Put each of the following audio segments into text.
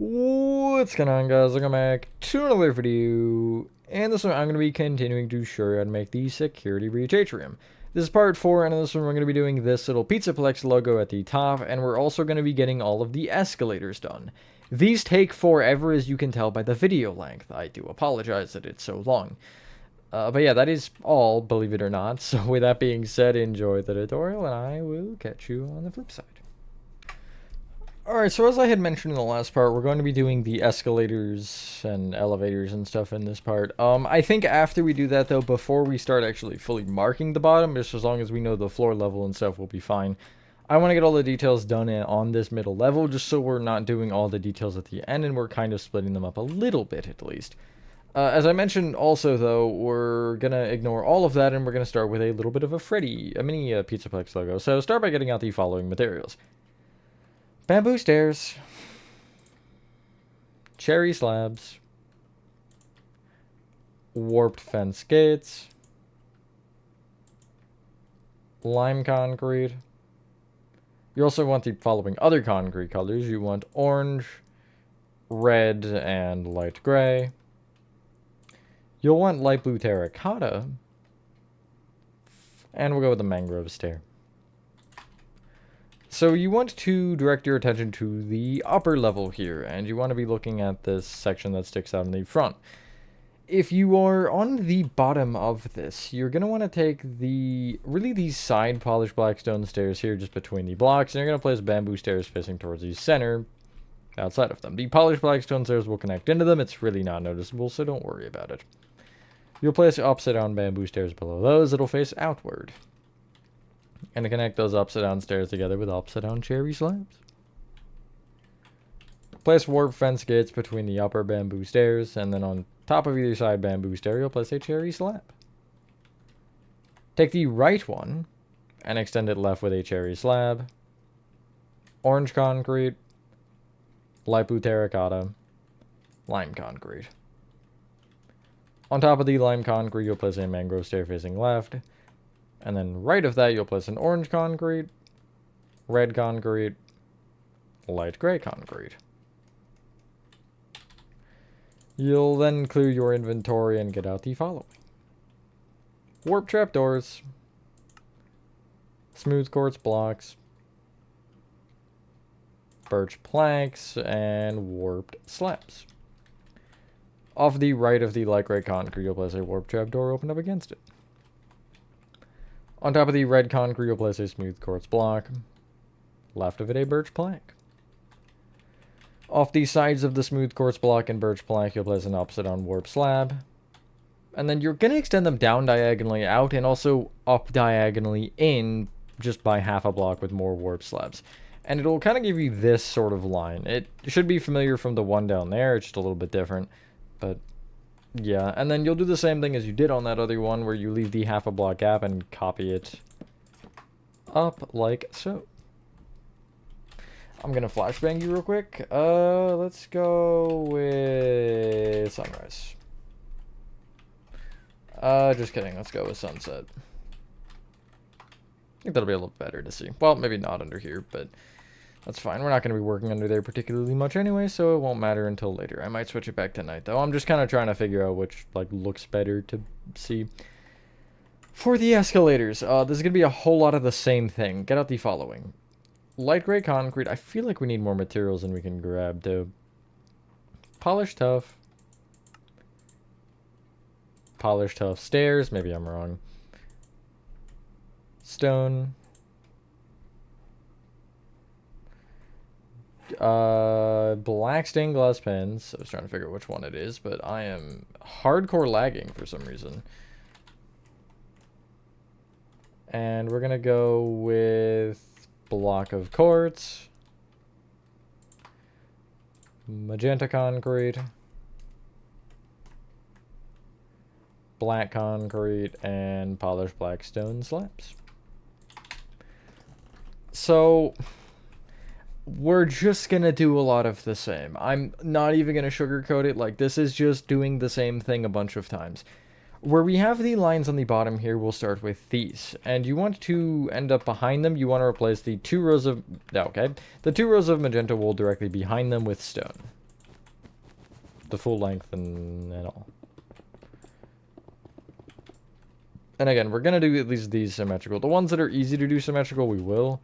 What's going on, guys? Welcome back to another video. And this one I'm going to be continuing to show you how to make the security breach Atrium. This is part 4, and in this one we're going to be doing this little Pizzaplex logo at the top, and we're also going to be getting all of the escalators done. These take forever, as you can tell by the video length. I do apologize that it's so long. But yeah, that is all, believe it or not. So with that being said, enjoy the tutorial, and I will catch you on the flip side. Alright, so as I had mentioned in the last part, we're going to be doing the escalators and elevators and stuff in this part. I think after we do that, though, before we start actually fully marking the bottom, just as long as we know the floor level and stuff, we'll be fine. I want to get all the details done on this middle level, just so we're not doing all the details at the end, and we're kind of splitting them up a little bit, at least. As I mentioned also, though, we're going to ignore all of that, and we're going to start with a little bit of a mini Pizzaplex logo. So start by getting out the following materials. Bamboo stairs, cherry slabs, warped fence gates, lime concrete. You also want the following other concrete colors. You want orange, red, and light gray. You'll want light blue terracotta, and we'll go with the mangrove stair. So you want to direct your attention to the upper level here, and you want to be looking at this section that sticks out in the front. If you are on the bottom of this, you're going to want to take these side polished black stone stairs here just between the blocks, and you're going to place bamboo stairs facing towards the center outside of them. The polished black stone stairs will connect into them. It's really not noticeable, so don't worry about it. You'll place upside down bamboo stairs below those. It'll face outward. And to connect those upside down stairs together with upside down cherry slabs. Place warp fence gates between the upper bamboo stairs, and then on top of either side bamboo stair, you'll place a cherry slab. Take the right one and extend it left with a cherry slab, orange concrete, light blue terracotta, lime concrete. On top of the lime concrete, you'll place a mangrove stair facing left. And then right of that, you'll place an orange concrete, red concrete, light gray concrete. You'll then clear your inventory and get out the following. Warp trapdoors, smooth quartz blocks, birch planks, and warped slabs. Off the right of the light gray concrete, you'll place a warp trapdoor open up against it. On top of the red concrete, you'll place a smooth quartz block. Left of it, a birch plank. Off the sides of the smooth quartz block and birch plank, you'll place an upside down warp slab. And then you're going to extend them down diagonally out and also up diagonally in just by half a block with more warp slabs. And it'll kind of give you this sort of line. It should be familiar from the one down there. It's just a little bit different. But yeah, and then you'll do the same thing as you did on that other one where you leave the half a block gap and copy it up like so. I'm gonna flashbang you real quick. Let's go with sunrise. Just kidding, let's go with sunset. I think that'll be a little better to see. Well, maybe not under here, but that's fine. We're not going to be working under there particularly much anyway, so it won't matter until later. I might switch it back tonight, though. I'm just kind of trying to figure out which, looks better to see. For the escalators, this is going to be a whole lot of the same thing. Get out the following. Light gray concrete. I feel like we need more materials than we can grab, too. Polished tough. Polished tough stairs. Maybe I'm wrong. Stone. Black stained glass pens. I was trying to figure out which one it is, but I am hardcore lagging for some reason. And we're gonna go with block of quartz, magenta concrete, black concrete, and polished black stone slabs. So we're just gonna do a lot of the same. I'm not even gonna sugarcoat it. Like, this is just doing the same thing a bunch of times. Where we have the lines on the bottom here, we'll start with these. And you want to end up behind them, you want to replace the 2 rows of... Okay. The 2 rows of magenta wool directly behind them with stone. the full length and all. And again, we're going to do at least these symmetrical. The ones that are easy to do symmetrical, we will.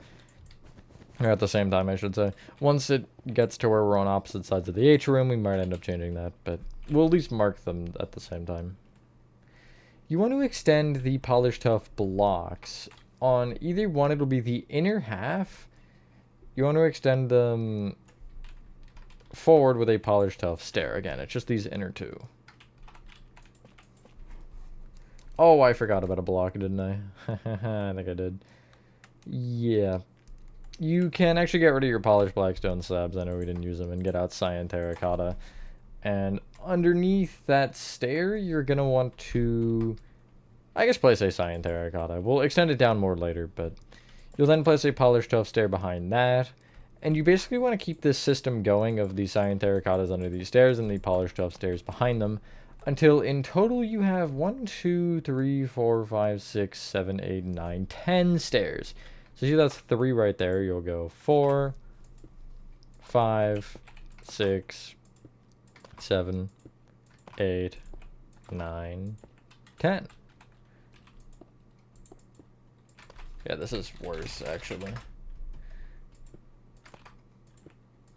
Or at the same time, I should say. Once it gets to where we're on opposite sides of the atrium, we might end up changing that. But we'll at least mark them at the same time. You want to extend the polished tuff blocks. On either one, it'll be the inner half. You want to extend them forward with a polished tuff stair. Again, it's just these inner two. Oh, I forgot about a block, didn't I? I think I did. Yeah. You can actually get rid of your polished blackstone slabs. I know we didn't use them. And get out cyan terracotta. And underneath that stair, you're going to want to, I guess, place a cyan terracotta. We'll extend it down more later, but you'll then place a polished tuff stair behind that. And you basically want to keep this system going of the cyan terracottas under these stairs and the polished tuff stairs behind them, until in total you have 1, 2, 3, 4, 5, 6, 7, 8, 9, 10 stairs. So see, that's 3 right there. You'll go 4, 5, 6, 7, 8, 9, 10. Yeah, this is worse, actually.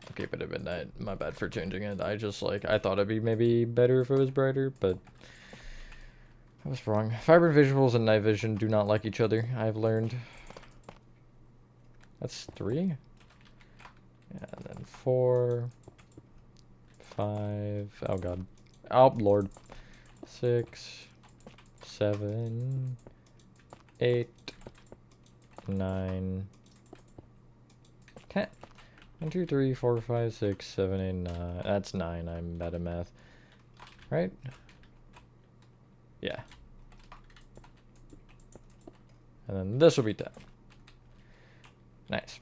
I'll keep it at midnight. My bad for changing it. I thought it'd be maybe better if it was brighter, but I was wrong. Vibrant visuals and night vision do not like each other, I've learned. That's 3. Yeah, and then 4, 5, oh god. Oh, lord. 6, 7, 8, 9, 10. 1, 2, 3, 4, 5, 6, 7, 8, 9. That's 9. I'm bad at math. Right? Yeah. And then this will be 10. Nice.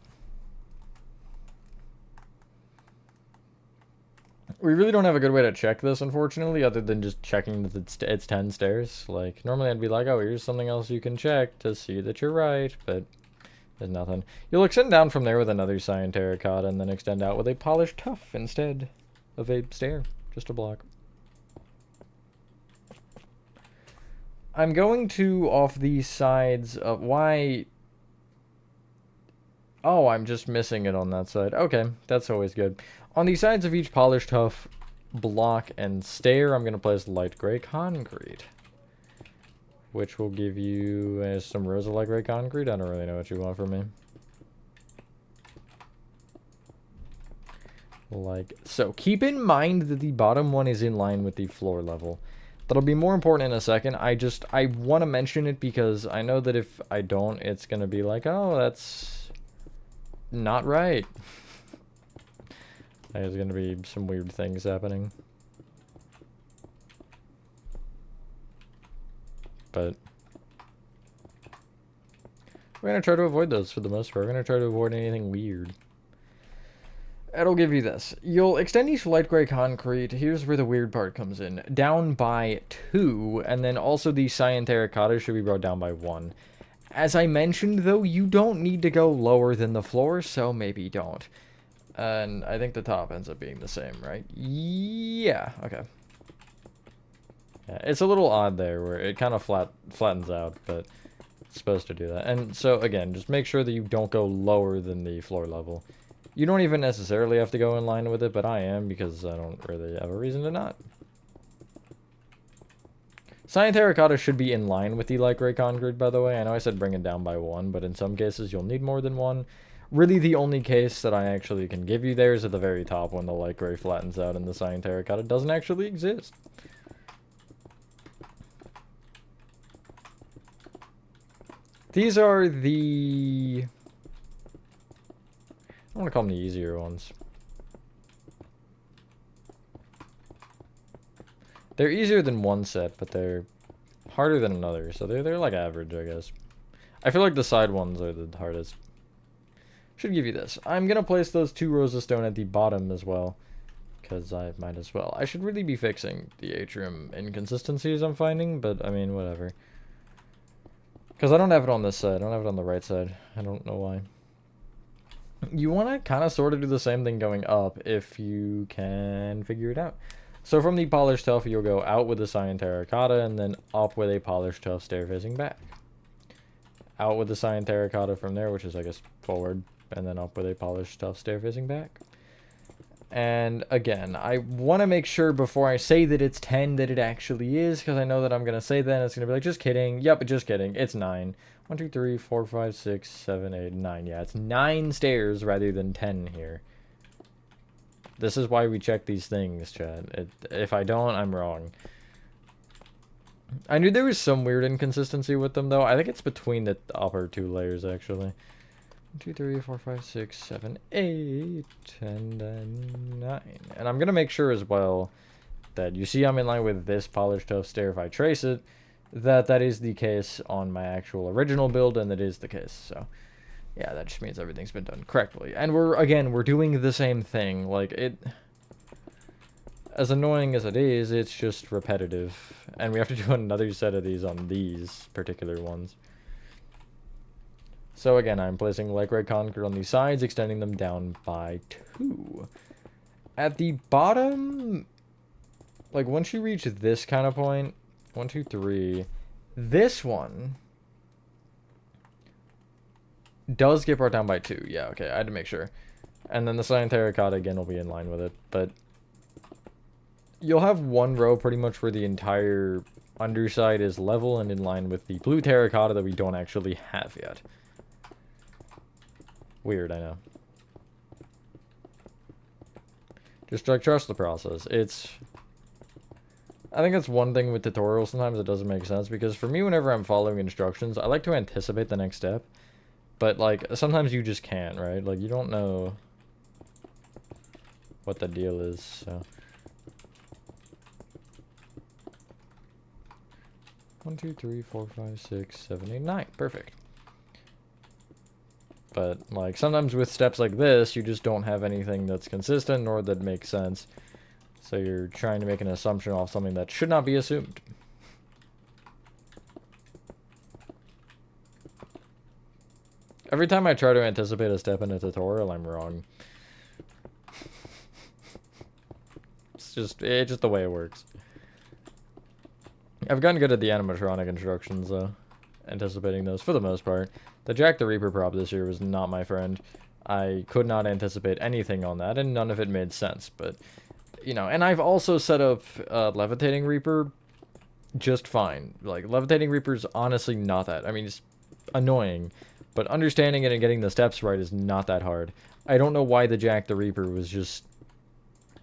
We really don't have a good way to check this, unfortunately, other than just checking that it's 10 stairs. Like, normally I'd be like, oh, here's something else you can check to see that you're right, but there's nothing. You'll extend down from there with another cyan terracotta, and then extend out with a polished tuff instead of a stair. Just a block. I'm going to, off the sides of... Why... Oh, I'm just missing it on that side. Okay, that's always good. On the sides of each polished tuff block and stair, I'm going to place light gray concrete, which will give you some rows of light gray concrete. I don't really know what you want from me. Like so. Keep in mind that the bottom one is in line with the floor level. That'll be more important in a second. I want to mention it because I know that if I don't, it's going to be like, oh, that's not right. There's going to be some weird things happening. But we're going to try to avoid those for the most part. We're going to try to avoid anything weird. It'll give you this. You'll extend each light gray concrete. Here's where the weird part comes in. Down by 2, and then also the cyan terracotta should be brought down by 1. As I mentioned, though, you don't need to go lower than the floor, so maybe don't. And I think the top ends up being the same, right? Yeah, okay. Yeah, it's a little odd there, where it kind of flattens out, but it's supposed to do that. And so, again, just make sure that you don't go lower than the floor level. You don't even necessarily have to go in line with it, but I am, because I don't really have a reason to not. Cyan terracotta should be in line with the light gray concrete, by the way. I know I said bring it down by 1, but in some cases you'll need more than 1. Really, the only case that I actually can give you there is at the very top when the light gray flattens out and the cyan terracotta doesn't actually exist. These are the... I want to call them the easier ones. They're easier than one set, but they're harder than another, so they're like average, I guess. I feel like the side ones are the hardest. Should give you this. I'm going to place those 2 rows of stone at the bottom as well, because I might as well. I should really be fixing the atrium inconsistencies I'm finding, but I mean, whatever. Because I don't have it on this side. I don't have it on the right side. I don't know why. You want to kind of sort of do the same thing going up if you can figure it out. So from the polished tuff, you'll go out with the cyan terracotta, and then up with a polished tuff stair facing back. Out with the cyan terracotta from there, which is, I guess, forward, and then up with a polished tuff stair facing back. And again, I want to make sure before I say that it's 10 that it actually is, because I know that I'm going to say that and it's going to be like, just kidding. Yep, just kidding. It's 9. 1, 2, 3, 4, 5, 6, 7, 8, 9. Yeah, it's 9 stairs rather than 10 here. This is why we check these things, Chad. If I don't, I'm wrong. I knew there was some weird inconsistency with them, though. I think it's between the upper 2 layers, actually. 1, 2, 3, 4, 5, 6, 7, 8, and then 9. And I'm going to make sure as well that you see I'm in line with this polished tuff stair if I trace it, that is the case on my actual original build, and that is the case. So, yeah, that just means everything's been done correctly. And we're doing the same thing. Like, as annoying as it is, it's just repetitive. And we have to do another set of these on these particular ones. So again, I'm placing light gray concrete on these sides, extending them down by 2. At the bottom, like once you reach this kind of point, 1, 2, 3, this one does get brought down by 2. Yeah, okay, I had to make sure. And then the cyan terracotta again will be in line with it, but you'll have one row pretty much where the entire underside is level and in line with the blue terracotta that we don't actually have yet. Weird, I know. Just like trust the process. I think that's one thing with tutorials sometimes it doesn't make sense, because for me whenever I'm following instructions, I like to anticipate the next step. But like sometimes you just can't, right? Like you don't know what the deal is, so 1, 2, 3, 4, 5, 6, 7, 8, 9. Perfect. But, like, sometimes with steps like this, you just don't have anything that's consistent nor that makes sense. So you're trying to make an assumption off something that should not be assumed. Every time I try to anticipate a step in a tutorial, I'm wrong. It's just the way it works. I've gotten good at the animatronic instructions, though. Anticipating those, for the most part. The Jack the Reaper prop this year was not my friend. I could not anticipate anything on that, and none of it made sense, but, you know, and I've also set up Levitating Reaper just fine. Like, Levitating Reaper's honestly not that, I mean, it's annoying, but understanding it and getting the steps right is not that hard. I don't know why the Jack the Reaper was just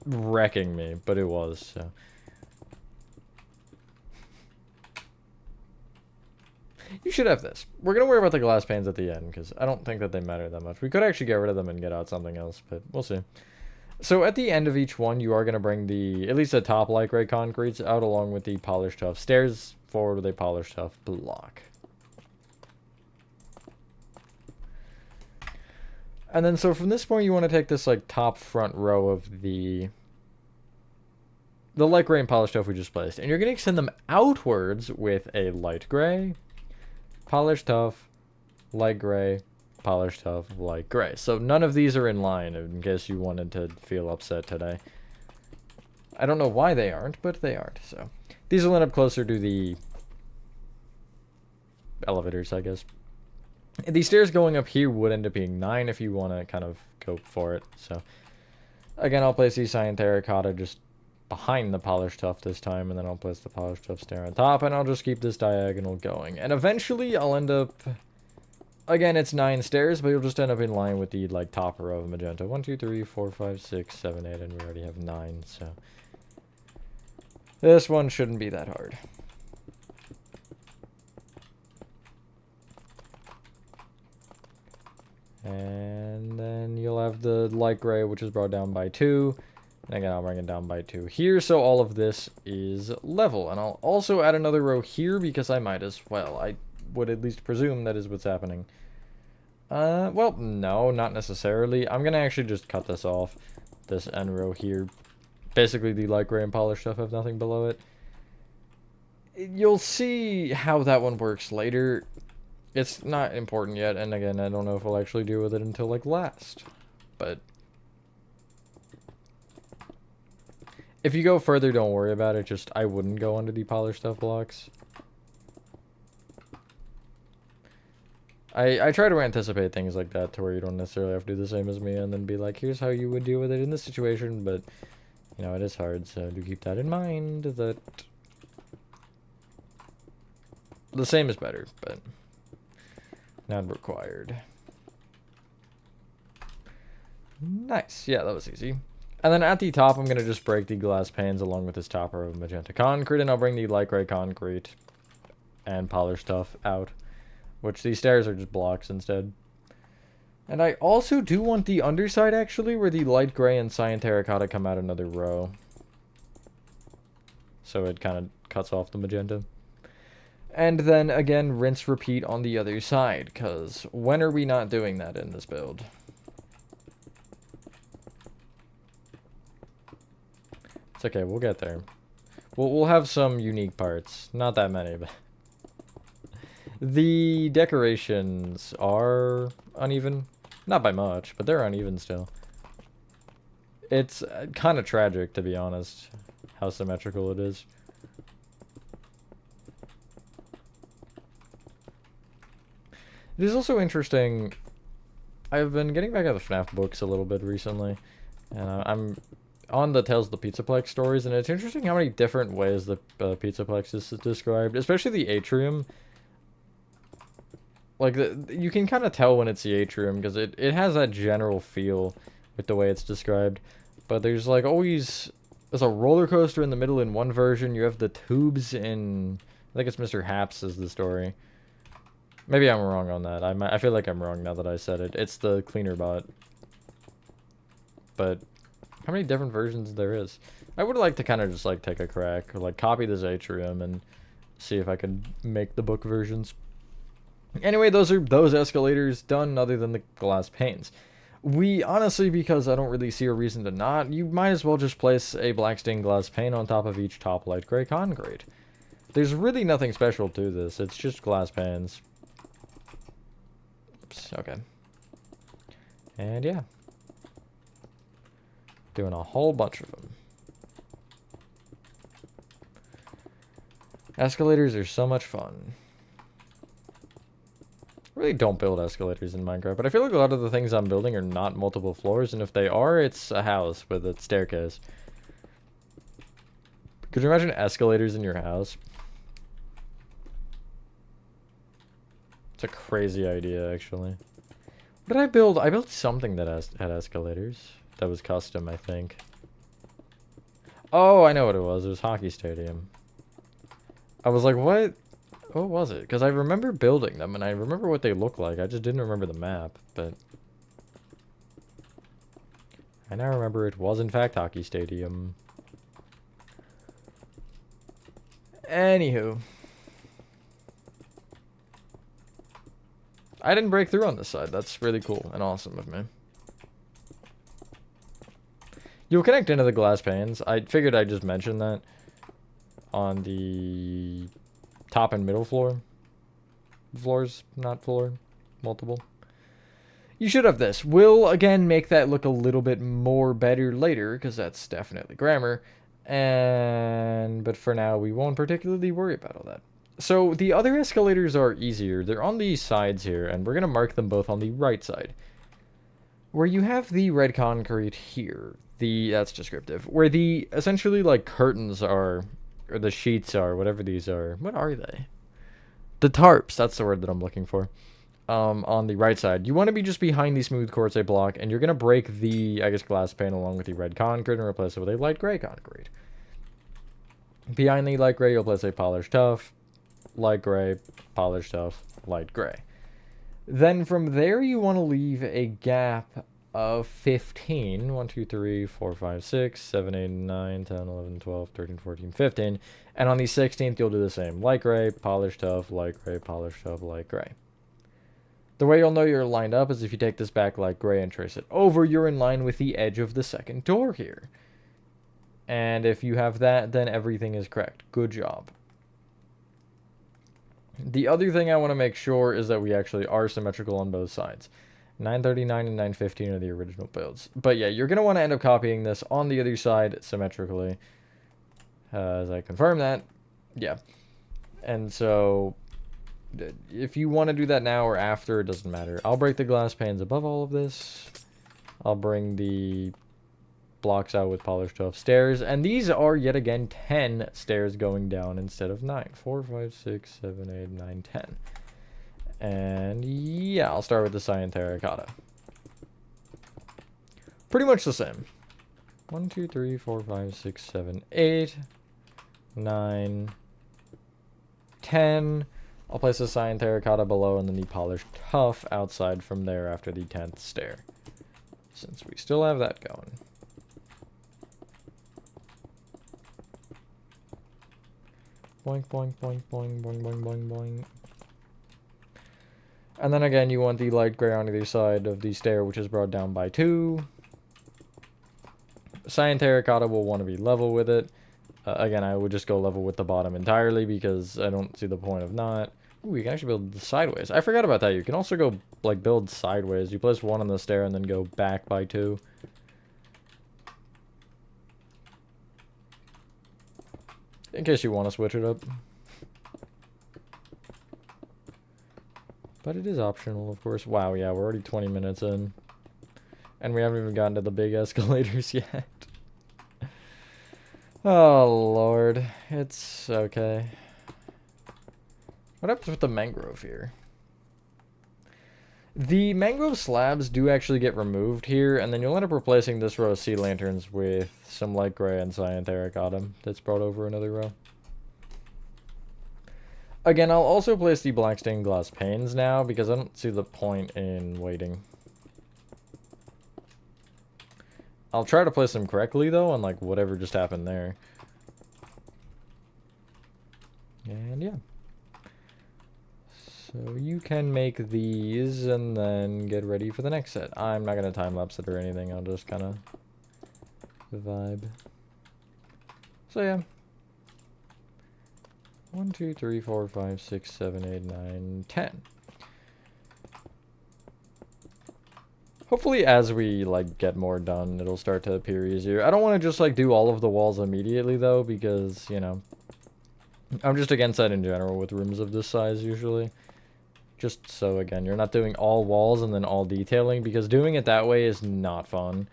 wrecking me, but it was, so. You should have this. We're going to worry about the glass panes at the end, because I don't think that they matter that much. We could actually get rid of them and get out something else, but we'll see. So at the end of each one, you are going to bring at least the top light gray concretes out along with the polished tuff stairs forward with a polished tuff block. And then so from this point, you want to take this like top front row of the light gray and polished tuff we just placed, and you're going to extend them outwards with a light gray, polished tuff, light gray, polished tuff, light gray. So none of these are in line, in case you wanted to feel upset today. I don't know why they aren't, but they aren't. So these will end up closer to the elevators, I guess. These stairs going up here would end up being 9 if you want to kind of go for it. So again, I'll place the cyan terracotta just behind the polished tuff this time, and then I'll place the polished tuff stair on top, and I'll just keep this diagonal going. And eventually I'll end up, again, it's 9 stairs, but you'll just end up in line with the like top row of magenta. 1, 2, 3, 4, 5, 6, 7, 8, and we already have 9, so this one shouldn't be that hard. And then you'll have the light gray, which is brought down by 2. And again, I'll bring it down by 2 here, so all of this is level. And I'll also add another row here, because I might as well. I would at least presume that is what's happening. Well, no, not necessarily. I'm gonna actually just cut this off, this end row here. Basically, the light gray and polished stuff have nothing below it. You'll see how that one works later. It's not important yet, and again, I don't know if we'll actually deal with it until, like, last. But If you go further, don't worry about it. Just, I wouldn't go under the polished stuff blocks. I try to anticipate things like that to where you don't necessarily have to do the same as me and then be like, here's how you would deal with it in this situation, but, you know, it is hard, so do keep that in mind, that the same is better, but not required. Nice. Yeah, that was easy. And then at the top, I'm going to just break the glass panes along with this topper of magenta concrete, and I'll bring the light gray concrete and polish stuff out, which these stairs are just blocks instead. And I also do want the underside, actually, where the light gray and cyan terracotta come out another row. So it kind of cuts off the magenta. And then, again, rinse, repeat on the other side, because when are we not doing that in this build? It's okay, we'll get there. We'll have some unique parts. Not that many, but... The decorations are uneven. Not by much, but they're uneven still. It's kind of tragic, to be honest, how symmetrical it is. It is also interesting. I've been getting back at the FNAF books a little bit recently, and I'm on the Tales of the Pizzaplex stories, and it's interesting how many different ways the Pizzaplex is described, especially the Atrium. Like, you can kind of tell when it's the Atrium, because it has that general feel with the way it's described. But there's, like, always... There's a roller coaster in the middle in one version. You have the tubes in... I think it's Mr. Haps is the story. Maybe I'm wrong on that. I feel like I'm wrong now that I said it. It's the cleaner bot. But how many different versions there is? I would like to kind of just, like, take a crack. Or, like, copy this Atrium and see if I can make the book versions. Anyway, those are those escalators done, other than the glass panes. We, honestly, because I don't really see a reason to not, you might as well just place a black stained glass pane on top of each top light gray concrete. There's really nothing special to this, it's just glass panes. Oops, okay. And yeah. Doing a whole bunch of them. Escalators are so much fun. I really don't build escalators in Minecraft, but I feel like a lot of the things I'm building are not multiple floors, and if they are, it's a house with a staircase. Could you imagine escalators in your house? It's a crazy idea, actually. What did I build? I built something that had escalators. That was custom, I think. Oh, I know what it was. It was Hockey Stadium. I was like, what? What was it? Because I remember building them, and I remember what they look like. I just didn't remember the map, but... I now remember it was, in fact, Hockey Stadium. Anywho. I didn't break through on this side. That's really cool and awesome of me. You'll connect into the glass panes. I figured I'd just mention that on the... top and middle floors, not floor, multiple. You should have this. We'll again make that look a little bit more better later, because that's definitely grammar. But for now, we won't particularly worry about all that. So the other escalators are easier. They're on the sides here, and we're gonna mark them both on the right side. Where you have the red concrete here, that's descriptive. Where the essentially like curtains are. Or the sheets are, whatever these are. What are they? The tarps, that's the word that I'm looking for. On the right side. You want to be just behind the smooth quartzite block, and you're going to break the, I guess, glass pane along with the red concrete and replace it with a light gray concrete. Behind the light gray, you'll place a polished tuff, light gray, polished tuff, light gray. Then from there, you want to leave a gap of 15. 1, 2, 3, 4, 5, 6, 7, 8, 9, 10, 11, 12, 13, 14, 15. And on the 16th, you'll do the same. Light gray, polished tuff, light gray, polished tuff, light gray. The way you'll know you're lined up is if you take this back light gray and trace it over, you're in line with the edge of the second door here. And if you have that, then everything is correct. Good job. The other thing I want to make sure is that we actually are symmetrical on both sides. 939 and 915 are the original builds. But yeah, you're going to want to end up copying this on the other side symmetrically. As I confirm that, yeah. And so, if you want to do that now or after, it doesn't matter. I'll break the glass panes above all of this. I'll bring the blocks out with polished off stairs. And these are, yet again, 10 stairs going down instead of 9. 4, 5, 6, 7, 8, 9, 10. And yeah, I'll start with the cyan terracotta. Pretty much the same. 1, 2, 3, 4, 5, 6, 7, 8, 9, 10. I'll place the cyan terracotta below and then the polished tuff outside from there after the 10th stair. Since we still have that going. Boink, boink, boink, boink, boink, boink, boink, boink. And then again, you want the light gray on either side of the stair, which is brought down by 2. Cyan terracotta will want to be level with it. Again, I would just go level with the bottom entirely because I don't see the point of not. Ooh, you can actually build sideways. I forgot about that. You can also go, like, build sideways. You place 1 on the stair and then go back by 2. In case you want to switch it up. But it is optional, of course. Wow, yeah, we're already 20 minutes in. And we haven't even gotten to the big escalators yet. Oh, Lord. It's okay. What happens with the mangrove here? The mangrove slabs do actually get removed here, and then you'll end up replacing this row of sea lanterns with some light gray and cyan terracotta that's brought over another row. Again, I'll also place the black stained glass panes now, because I don't see the point in waiting. I'll try to place them correctly, though, unlike whatever just happened there. And yeah. So you can make these, and then get ready for the next set. I'm not going to time-lapse it or anything, I'll just kind of vibe. So yeah. 1, 2, 3, 4, 5, 6, 7, 8, 9, 10. Hopefully as we, like, get more done, it'll start to appear easier. I don't want to just, like, do all of the walls immediately, though, because, you know, I'm just against that in general with rooms of this size, usually. Just so, again, you're not doing all walls and then all detailing, because doing it that way is not fun.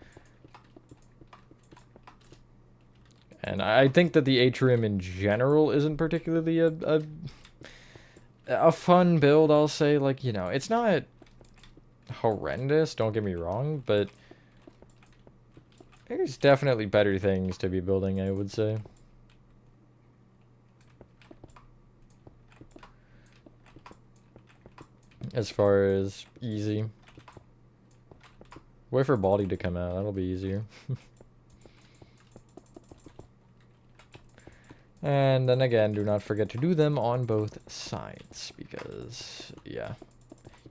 And I think that the Atrium in general isn't particularly a fun build, I'll say. Like, you know, it's not horrendous, don't get me wrong, but there's definitely better things to be building, I would say. As far as easy. Wait for Baldy to come out, that'll be easier. And then again, do not forget to do them on both sides, because, yeah.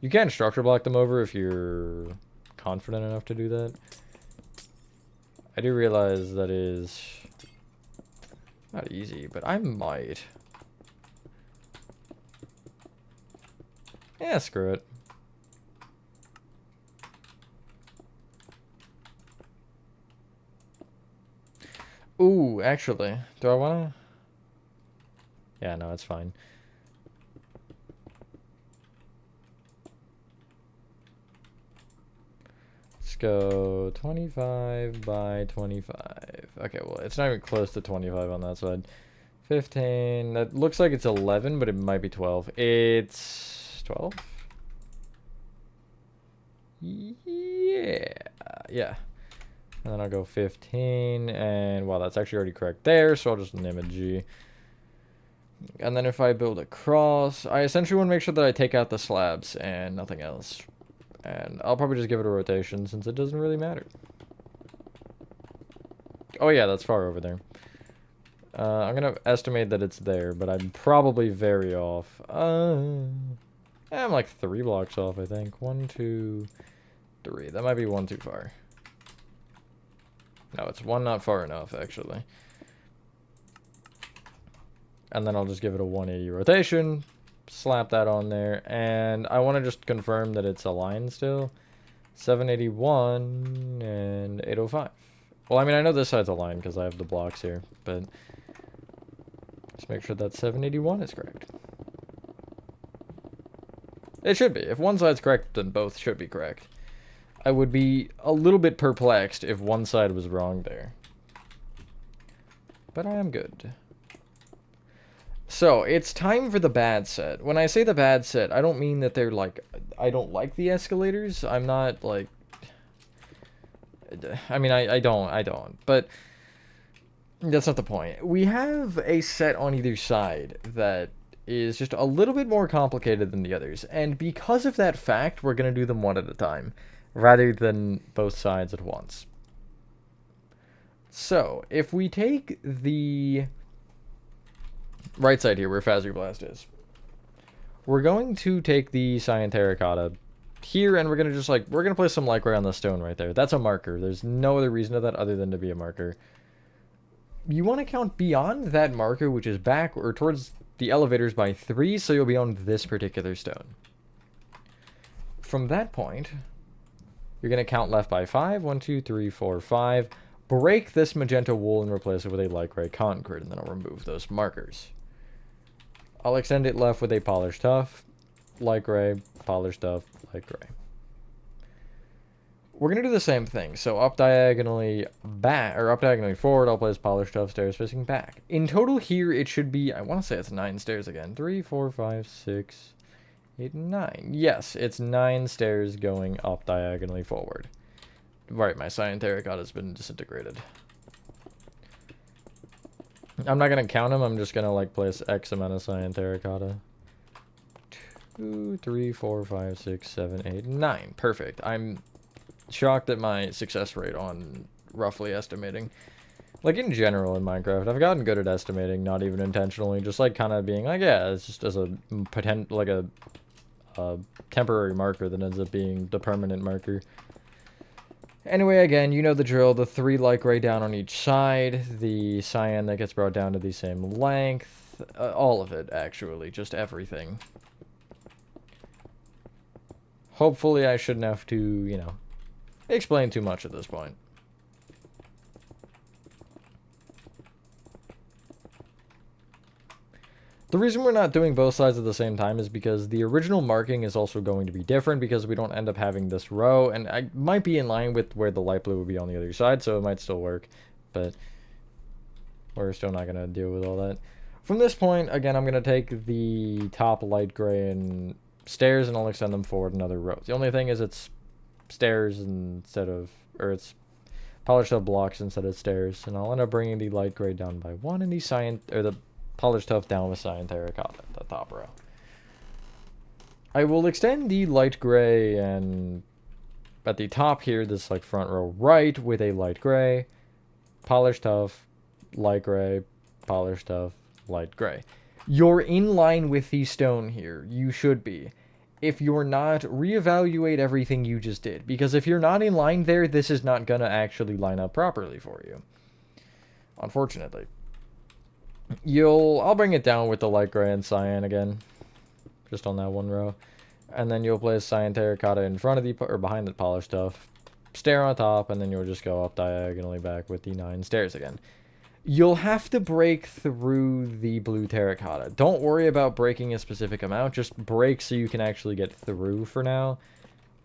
You can structure block them over if you're confident enough to do that. I do realize that is not easy, but I might. Yeah, screw it. Ooh, actually, do I want to? Yeah, no, it's fine. Let's go 25 by 25. Okay, well, it's not even close to 25 on that side. 15. That looks like it's 11, but it might be 12. It's 12? Yeah. Yeah. And then I'll go 15. And, wow, that's actually already correct there, so I'll just name it G. And then if I build a cross, I essentially want to make sure that I take out the slabs and nothing else. And I'll probably just give it a rotation since it doesn't really matter. Oh yeah, that's far over there. I'm going to estimate that it's there, but I'm probably very off. I'm like 3 blocks off, I think. 1, 2, 3. That might be 1 too far. No, it's 1 not far enough, actually. And then I'll just give it a 180 rotation, slap that on there, and I want to just confirm that it's aligned still. 781 and 805. Well, I mean, I know this side's aligned because I have the blocks here, but let's make sure that 781 is correct. It should be. If one side's correct, then both should be correct. I would be a little bit perplexed if one side was wrong there. But I am good. So, it's time for the bad set. When I say the bad set, I don't mean that they're like... I don't like the escalators. I'm not, like... I mean, I don't. But that's not the point. We have a set on either side that is just a little bit more complicated than the others. And because of that fact, we're going to do them one at a time, rather than both sides at once. So, if we take the right side here, where Phasri Blast is, we're going to take the Cyan Terracotta here, and we're going to just, like, we're going to place some light gray on the stone right there. That's a marker. There's no other reason to that other than to be a marker. You want to count beyond that marker, which is back, or towards the elevators by 3, so you'll be on this particular stone. From that point, you're going to count left by 5. 1, 2, 3, 4, 5. Break this magenta wool and replace it with a light gray concrete, and then I'll remove those markers. I'll extend it left with a polished tuff, light gray, polished tuff, light gray. We're going to do the same thing. So up diagonally back, or up diagonally forward, I'll place polished tuff stairs facing back. In total here, it should be, I want to say it's 9 stairs again. 3, 4, 5, 6, 8, 9. Yes, it's 9 stairs going up diagonally forward. Right, my Cyan Terracotta has been disintegrated. I'm not going to count them. I'm just going to, like, place X amount of Cyan Terracotta. 2, 3, 4, 5, 6, 7, 8, 9. Perfect. I'm shocked at my success rate on roughly estimating. Like, in general in Minecraft, I've gotten good at estimating, not even intentionally. Just, like, kind of being like, yeah, it's just as a temporary marker that ends up being the permanent marker. Anyway, again, you know the drill. The 3 light gray down on each side. The cyan that gets brought down to the same length. All of it, actually. Just everything. Hopefully I shouldn't have to, you know, explain too much at this point. The reason we're not doing both sides at the same time is because the original marking is also going to be different because we don't end up having this row, and I might be in line with where the light blue would be on the other side, so it might still work, but we're still not going to deal with all that. From this point, again, I'm going to take the top light gray and stairs, and I'll extend them forward another row. The only thing is it's stairs instead of, or it's polished up blocks instead of stairs, and I'll end up bringing the light gray down by 1 and the cyan, or the polished tuff down with Cyan Terracotta at the top row. I will extend the light gray and at the top here, this like front row right with a light gray, polished tuff, light gray, polished tuff, light gray. You're in line with the stone here. You should be. If you're not, reevaluate everything you just did. Because if you're not in line there, this is not going to actually line up properly for you. Unfortunately. I'll bring it down with the light gray and cyan again. Just on that one row. And then you'll place Cyan Terracotta in front of the, or behind the polished tuff. Stair on top, and then you'll just go up diagonally back with the 9 stairs again. You'll have to break through the blue terracotta. Don't worry about breaking a specific amount. Just break so you can actually get through for now.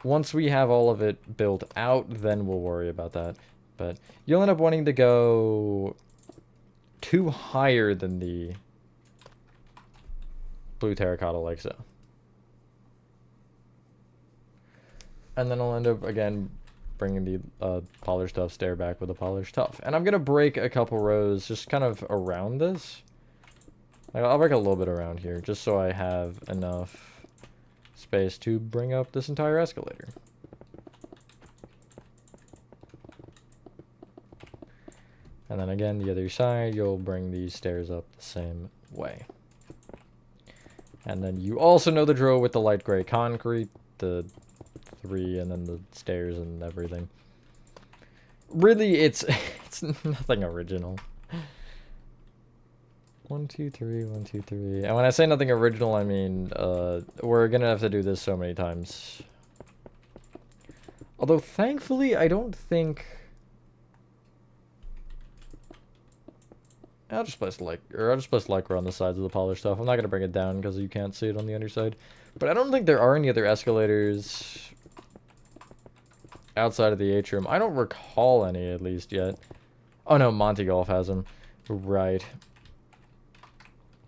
Once we have all of it built out, then we'll worry about that. But you'll end up wanting to go 2 higher than the blue terracotta, like so. And then I'll end up, again, bringing the polished tuff stair back with a polished tuff. And I'm going to break a couple rows just kind of around this. I'll break a little bit around here, just so I have enough space to bring up this entire escalator. And then again, the other side, you'll bring these stairs up the same way. And then you also know the drill with the light gray concrete, the 3, and then the stairs and everything. Really, it's nothing original. 1, 2, 3, 1, 2, 3. And when I say nothing original, I mean, we're gonna have to do this so many times. Although, thankfully, I don't think... I'll just place Lycra on the sides of the polished stuff. I'm not going to bring it down because you can't see it on the underside. But I don't think there are any other escalators outside of the Atrium. I don't recall any, at least, yet. Oh, no, Monty Golf has them. Right.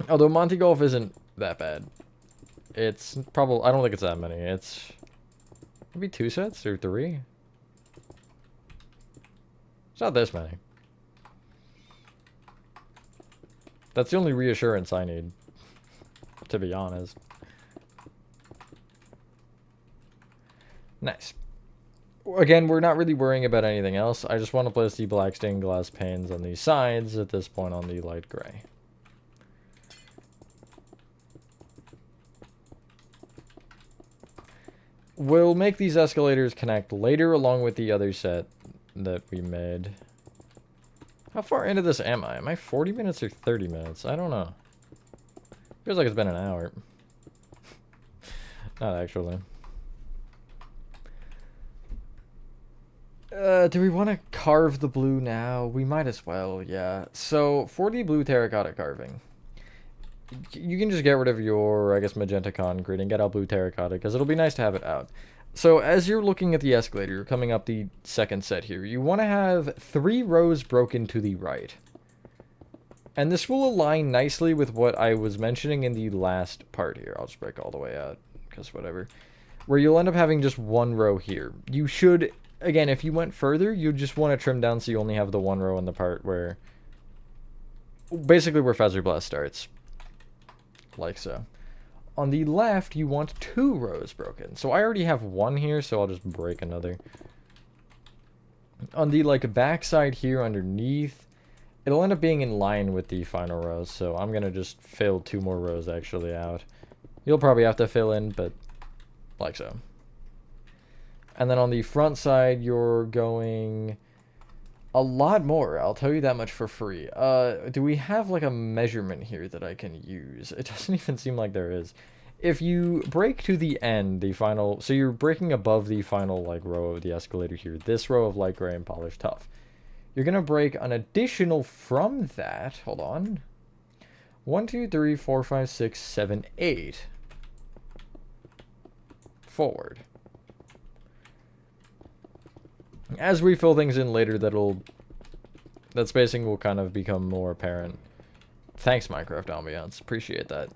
Although Monty Golf isn't that bad. It's probably... I don't think it's that many. It's... maybe 2 sets or 3? It's not this many. That's the only reassurance I need, to be honest. Nice. Again, we're not really worrying about anything else. I just want to place the black stained glass panes on the sides at this point on the light gray. We'll make these escalators connect later along with the other set that we made. How far into this am I? Am I 40 minutes or 30 minutes? I don't know. Feels like it's been an hour. Not actually. Do we want to carve the blue now? We might as well, yeah. So, for the blue terracotta carving, you can just get rid of your, I guess, magenta concrete and get out blue terracotta, because it'll be nice to have it out. So, as you're looking at the escalator, you're coming up the second set here. You want to have 3 rows broken to the right. And this will align nicely with what I was mentioning in the last part here. I'll just break all the way out, because whatever. Where you'll end up having just 1 row here. You should, again, if you went further, you'd just want to trim down so you only have the 1 row in the part where... basically where Feather Blast starts. Like so. On the left, you want 2 rows broken. So I already have 1 here, so I'll just break another. On the, like, back side here underneath, it'll end up being in line with the final rows, so I'm going to just fill 2 more rows actually out. You'll probably have to fill in, but like so. And then on the front side, you're going a lot more. I'll tell you that much for free. Do we have like a measurement here that I can use? It doesn't even seem like there is. If you break to the end, the final, so you're breaking above the final like row of the escalator here, this row of light gray and polished tough. You're gonna break an additional from that, hold on, 1, 2, 3, 4, 5, 6, 7, 8 forward. As we fill things in later, that spacing will kind of become more apparent. Thanks, Minecraft Ambiance. Appreciate that.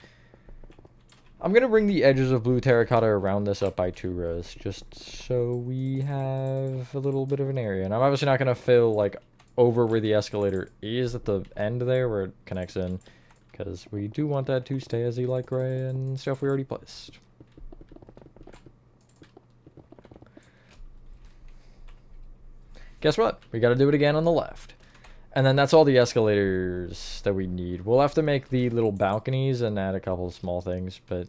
I'm going to bring the edges of blue terracotta around this up by 2 rows, just so we have a little bit of an area. And I'm obviously not going to fill, like, over where the escalator is at the end there, where it connects in, because we do want that to stay as the light gray and stuff we already placed. Guess what? We got to do it again on the left. And then that's all the escalators that we need. We'll have to make the little balconies and add a couple of small things. But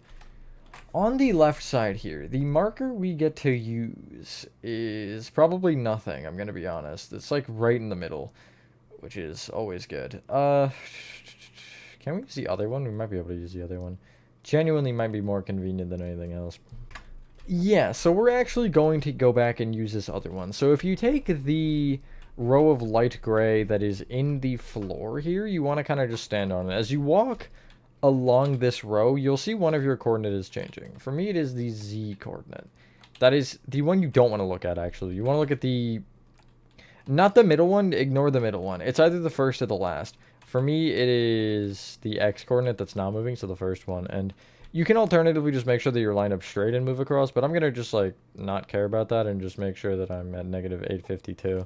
on the left side here, the marker we get to use is probably nothing, I'm going to be honest. It's like right in the middle, which is always good. Can we use the other one? We might be able to use the other one. Genuinely might be more convenient than anything else. Yeah, so we're actually going to go back and use this other one. So if you take the row of light gray that is in the floor here, you want to kind of just stand on it. As you walk along this row, you'll see one of your coordinates is changing. For me, it is the Z coordinate. That is the one you don't want to look at, actually. You want to look at the... not the middle one, ignore the middle one. It's either the first or the last. For me, it is the X coordinate that's not moving, so the first one. And you can alternatively just make sure that you're lined up straight and move across, but I'm going to just, like, not care about that and just make sure that I'm at negative 852.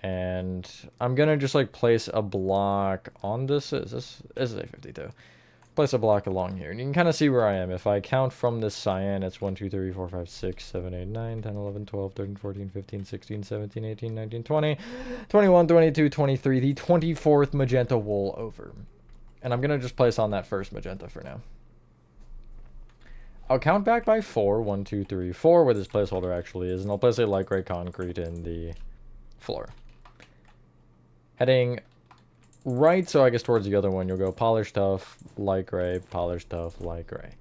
And I'm going to just, like, place a block on this. This is 852. Place a block along here. And you can kind of see where I am. If I count from this cyan, it's 1, 2, 3, 4, 5, 6, 7, 8, 9, 10, 11, 12, 13, 14, 15, 16, 17, 18, 19, 20, 21, 22, 23. The 24th magenta wool over. And I'm going to just place on that first magenta for now. I'll count back by 4. 1, 2, 3, 4, where this placeholder actually is. And I'll place a light gray concrete in the floor. Heading right, so I guess towards the other one, you'll go polished tough, light gray, polished tough, light gray.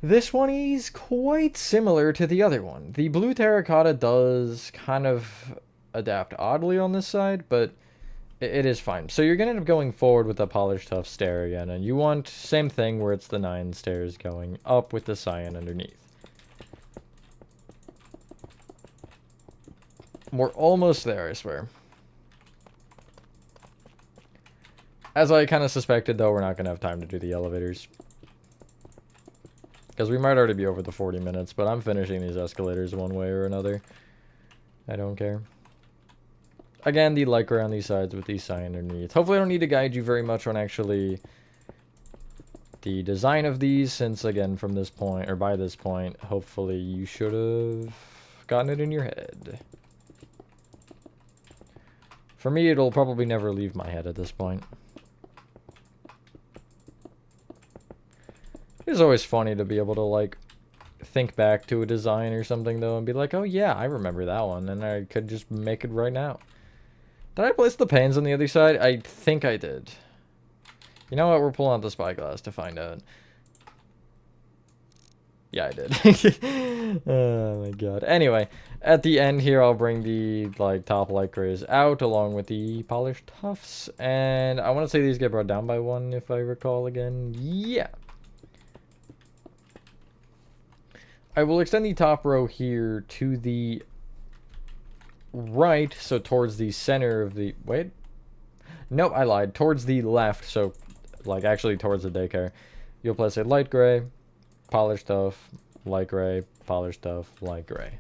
This one is quite similar to the other one. The blue terracotta does kind of adapt oddly on this side, but it is fine. So you're going to end up going forward with the polished tuff stair again, and you want same thing where it's the 9 stairs going up with the cyan underneath. We're almost there, I swear. As I kind of suspected, though, we're not going to have time to do the elevators. Because we might already be over the 40 minutes, but I'm finishing these escalators one way or another. I don't care. Again, the lycra on these sides with the cyan underneath. Hopefully I don't need to guide you very much on actually the design of these, since, again, from this point, or by this point, hopefully you should have gotten it in your head. For me, it'll probably never leave my head at this point. It's always funny to be able to, like, think back to a design or something, though, and be like, oh, yeah, I remember that one, and I could just make it right now. Did I place the panes on the other side? I think I did. You know what? We're pulling out the spyglass to find out. Yeah, I did. Oh, my God. Anyway, at the end here, I'll bring the, like, top lycras out along with the polished tufts, and I want to say these get brought down by 1, if I recall again. Yeah. I will extend the top row here to the right, so towards the center of the... Wait. Nope, I lied. Towards the left, so, like, actually towards the daycare. You'll place a light gray, polished tuff, light gray, polished tuff, light gray.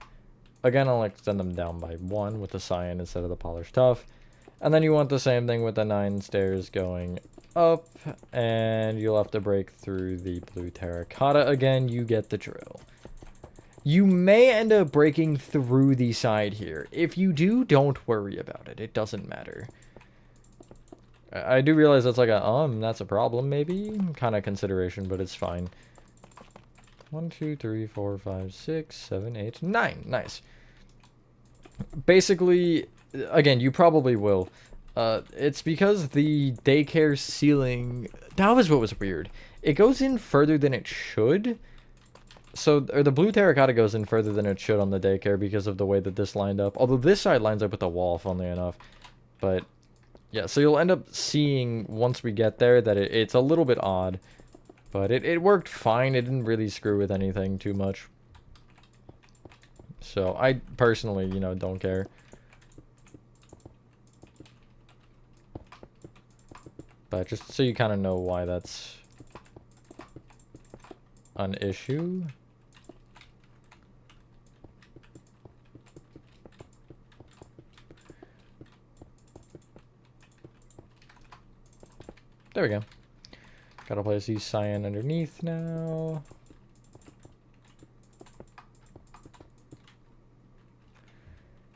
Again, I'll extend them down by 1 with the cyan instead of the polished tuff. And then you want the same thing with the 9 stairs going up, and you'll have to break through the blue terracotta again. You get the drill. You may end up breaking through the side here. If you do, don't worry about it. It doesn't matter. I do realize that's like a, that's a problem, maybe? Kind of consideration, but it's fine. 1, 2, 3, 4, 5, 6, 7, 8, 9. Nice. Basically, again, you probably will. It's because the daycare ceiling... That was what was weird. It goes in further than it should. So, or the blue terracotta goes in further than it should on the daycare because of the way that this lined up. Although this side lines up with the wall, funnily enough. But, yeah, so you'll end up seeing, once we get there, that it's a little bit odd. But it worked fine. It didn't really screw with anything too much. So, I personally, you know, don't care. But just so you kind of know why that's an issue. There we go. Gotta place these cyan underneath now.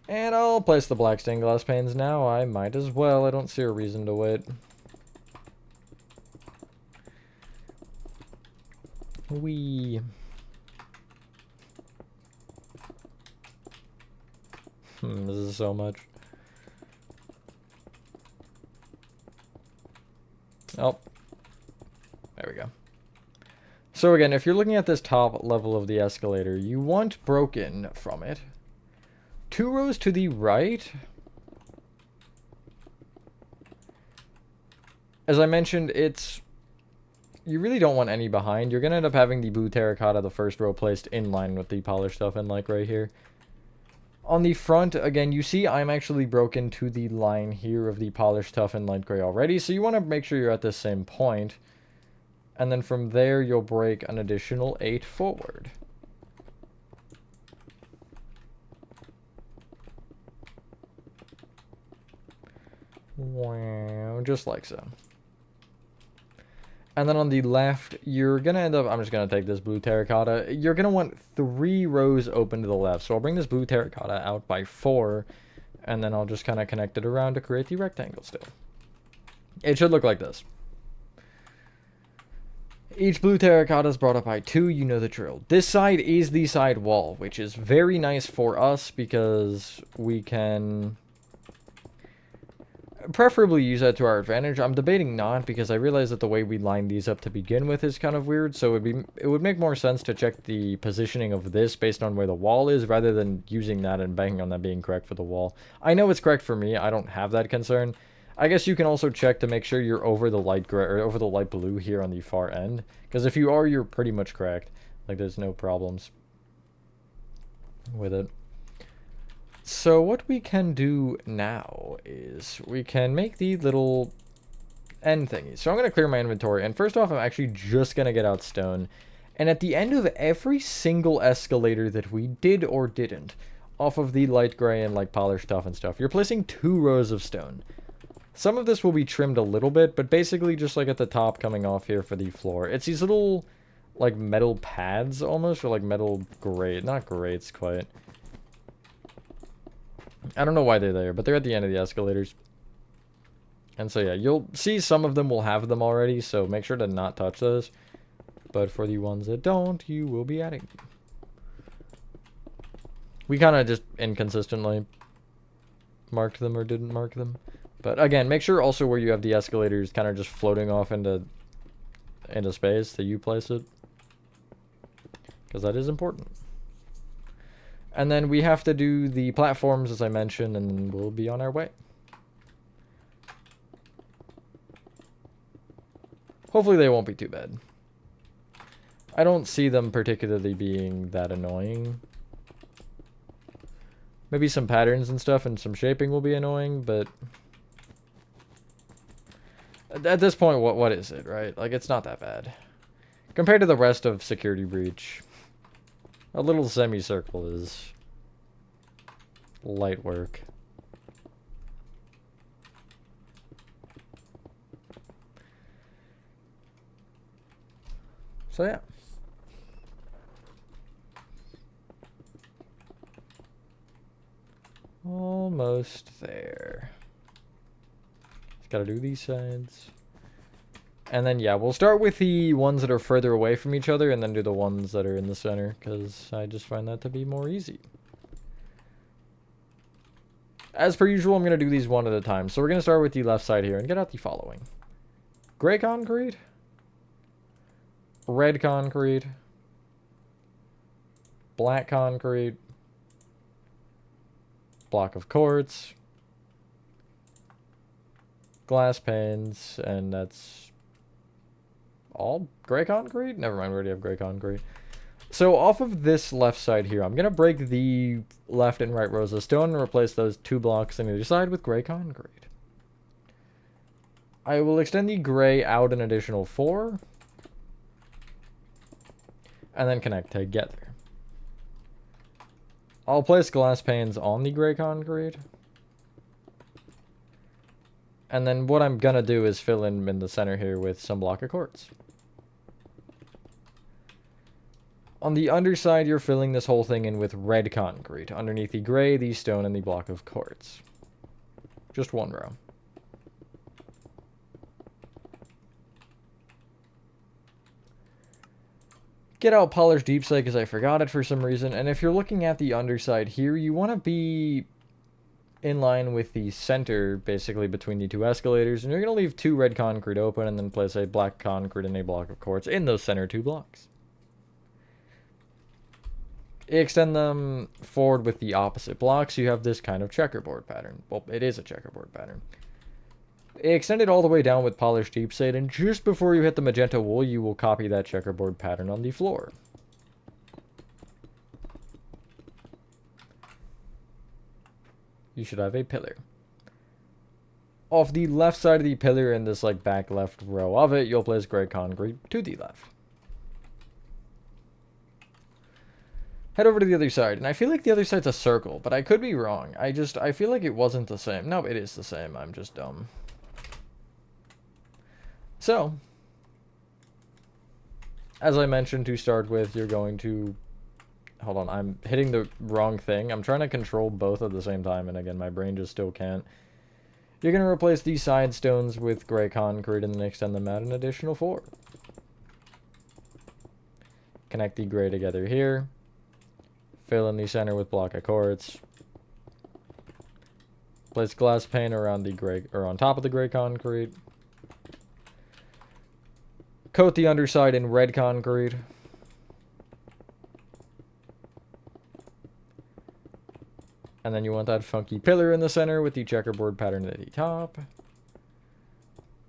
And I'll place the black stained glass panes now. I might as well. I don't see a reason to wait. This is so much. Oh. There we go. So again, if you're looking at this top level of the escalator, you want broken from it 2 rows to the right. As I mentioned, you really don't want any behind. You're going to end up having the blue terracotta, the first row, placed in line with the polished stuff, and like right here. On the front, again, you see I'm actually broken to the line here of the polished tuff and light gray already, so you want to make sure you're at the same point. And then from there, you'll break an additional 8 forward. Wow, just like so. And then on the left, you're going to end up... I'm just going to take this blue terracotta. You're going to want 3 rows open to the left. So I'll bring this blue terracotta out by 4. And then I'll just kind of connect it around to create the rectangle still. It should look like this. Each blue terracotta is brought up by 2. You know the drill. This side is the side wall, which is very nice for us because we can... preferably use that to our advantage. I'm debating not, because I realize that the way we line these up to begin with is kind of weird, so it would make more sense to check the positioning of this based on where the wall is, rather than using that and banking on that being correct for the wall. I know it's correct for me, I don't have that concern. I guess you can also check to make sure you're over the light gray, or over the light blue here on the far end, because if you are, you're pretty much correct. Like, there's no problems with it. So what we can do now is we can make the little end thingies. So I'm going to clear my inventory. And first off, I'm actually just going to get out stone. And at the end of every single escalator that we did or didn't, off of the light gray and like polished stuff and stuff, you're placing 2 rows of stone. Some of this will be trimmed a little bit, but basically just like at the top coming off here for the floor. It's these little like metal pads almost, or like metal grate. Not grates quite. I don't know why they're there, but they're at the end of the escalators. And so yeah, you'll see some of them will have them already, so make sure to not touch those. But for the ones that don't, you will be adding. We kind of just inconsistently marked them or didn't mark them. But again, make sure also where you have the escalators kind of just floating off into space that you place it. Because that is important. And then we have to do the platforms, as I mentioned, and then we'll be on our way. Hopefully they won't be too bad. I don't see them particularly being that annoying. Maybe some patterns and stuff and some shaping will be annoying, but at this point, what is it, right? Like, it's not that bad. Compared to the rest of Security Breach, a little semicircle is light work. So yeah. Almost there. Just gotta do these sides. And then, yeah, we'll start with the ones that are further away from each other and then do the ones that are in the center, because I just find that to be more easy. As per usual, I'm going to do these one at a time. So we're going to start with the left side here and get out the following. Gray concrete. Red concrete. Black concrete. Block of quartz. Glass panes, and that's all gray concrete? Never mind, we already have gray concrete. So off of this left side here, I'm going to break the left and right rows of stone and replace those 2 blocks on either side with gray concrete. I will extend the gray out an additional 4. And then connect together. I'll place glass panes on the gray concrete. And then what I'm going to do is fill in the center here with some block of quartz. On the underside, you're filling this whole thing in with red concrete. Underneath the gray, the stone, and the block of quartz. Just 1 row. Get out polished deep slate because I forgot it for some reason. And if you're looking at the underside here, you want to be in line with the center, basically between the 2 escalators. And you're going to leave 2 red concrete open and then place a black concrete and a block of quartz in those center 2 blocks. Extend them forward with the opposite blocks. You have this kind of checkerboard pattern. Well, it is a checkerboard pattern. Extend it all the way down with polished deep slate, and just before you hit the magenta wool, you will copy that checkerboard pattern on the floor. You should have a pillar. Off the left side of the pillar in this like back left row of it, you'll place gray concrete to the left. Head over to the other side, and I feel like the other side's a circle, but I could be wrong. I feel like it wasn't the same. No, it is the same. I'm just dumb. So, as I mentioned to start with, you're going to... Hold on, I'm hitting the wrong thing. I'm trying to control both at the same time, and again, my brain just still can't. You're going to replace these side stones with gray concrete and then extend them out an additional 4. Connect the gray together here. Fill in the center with block of quartz. Place glass pane around the gray, or on top of the gray concrete. Coat the underside in red concrete. And then you want that funky pillar in the center with the checkerboard pattern at the top.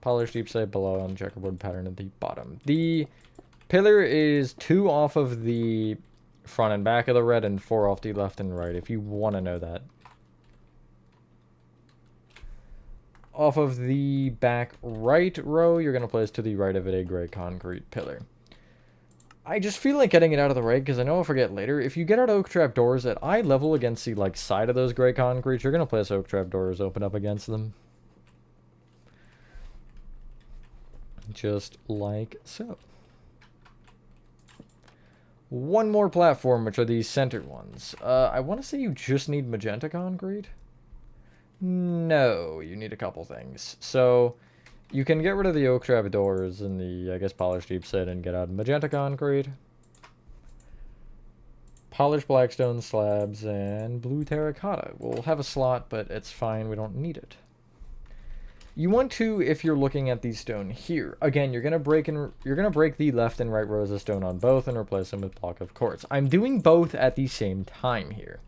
Polished deep slate below on checkerboard pattern at the bottom. The pillar is 2 off of the front and back of the red and 4 off the left and right, if you want to know that. Off of the back right row, you're going to place to the right of it a gray concrete pillar. I just feel like getting it out of the way because I know I'll forget later. If you get out oak trap doors at eye level against the side of those gray concretes, you're going to place oak trap doors open up against them. Just like so. One more platform, which are these center ones. I want to say you just need magenta concrete. No, you need a couple things. So, you can get rid of the oak trap doors and the, I guess, polished deep slate and get out magenta concrete. Polished blackstone slabs and blue terracotta. We'll have a slot, but it's fine. We don't need it. You want to, if you're looking at the stone here, again, you're gonna break the left and right rows of stone on both and replace them with block of quartz. I'm doing both at the same time here,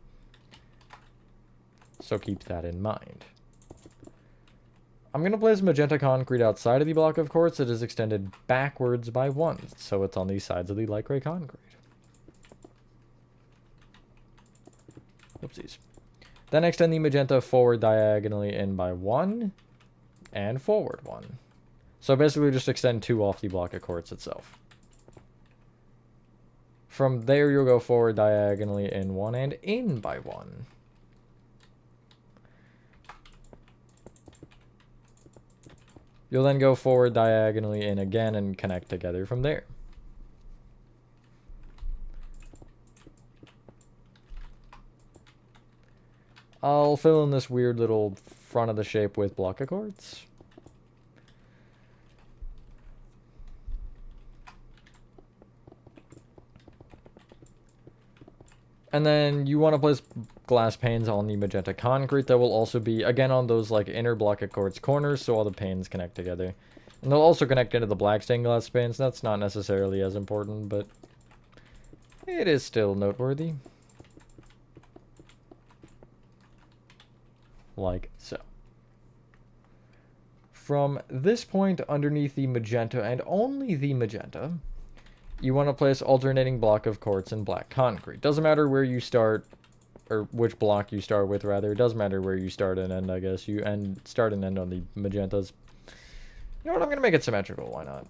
so keep that in mind. I'm gonna place magenta concrete outside of the block of quartz that is extended backwards by 1, so it's on the sides of the light gray concrete. Whoopsies. Then extend the magenta forward diagonally in by 1. And forward 1. So basically just extend 2 off the block of quartz itself. From there you'll go forward diagonally in 1 and in by 1. You'll then go forward diagonally in again and connect together from there. I'll fill in this weird little front of the shape with block of quartz. And then you want to place glass panes on the magenta concrete that will also be, again, on those inner block of quartz corners so all the panes connect together. And they'll also connect into the black stained glass panes. That's not necessarily as important, but it is still noteworthy. Like so. From this point underneath the magenta, and only the magenta, you want to place alternating block of quartz and black concrete. Doesn't matter where you start, or which block you start with, rather. It doesn't matter where you start and end, I guess. You start and end on the magentas. You know what? I'm going to make it symmetrical. Why not?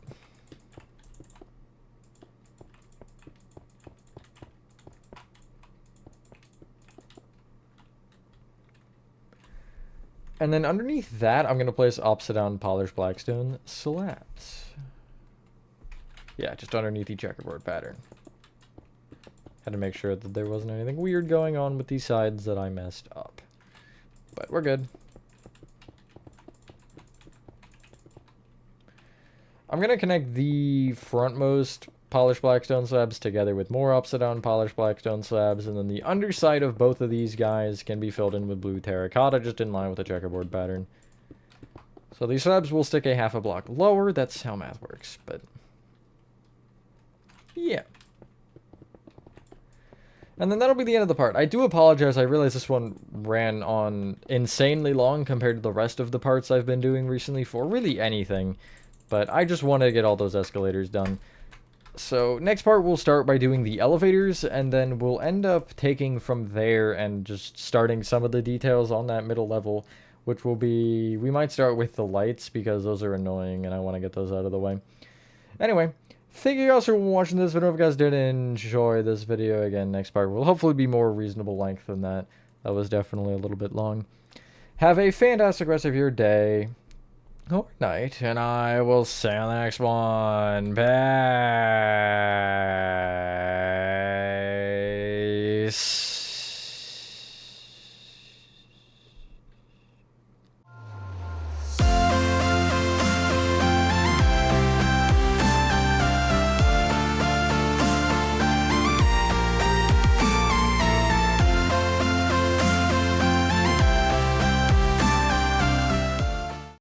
And then underneath that, I'm going to place upside down polished blackstone slabs. Yeah, just underneath the checkerboard pattern. Had to make sure that there wasn't anything weird going on with these sides that I messed up. But we're good. I'm going to connect the frontmost polished blackstone slabs together with more upside down polished blackstone slabs, and then the underside of both of these guys can be filled in with blue terracotta, just in line with the checkerboard pattern. So these slabs will stick a half a block lower. That's how math works, but yeah. And then that'll be the end of the part. I do apologize. I realize this one ran on insanely long compared to the rest of the parts I've been doing recently for really anything. But I just wanted to get all those escalators done. So next part we'll start by doing the elevators, and then we'll end up taking from there and just starting some of the details on that middle level, which will be, we might start with the lights because those are annoying and I want to get those out of the way. Anyway, thank you guys for watching this video. If you guys did enjoy this video, again, next part will hopefully be more reasonable length than that. That was definitely a little bit long. Have a fantastic rest of your day or night, and I will see you on the next one. Peace.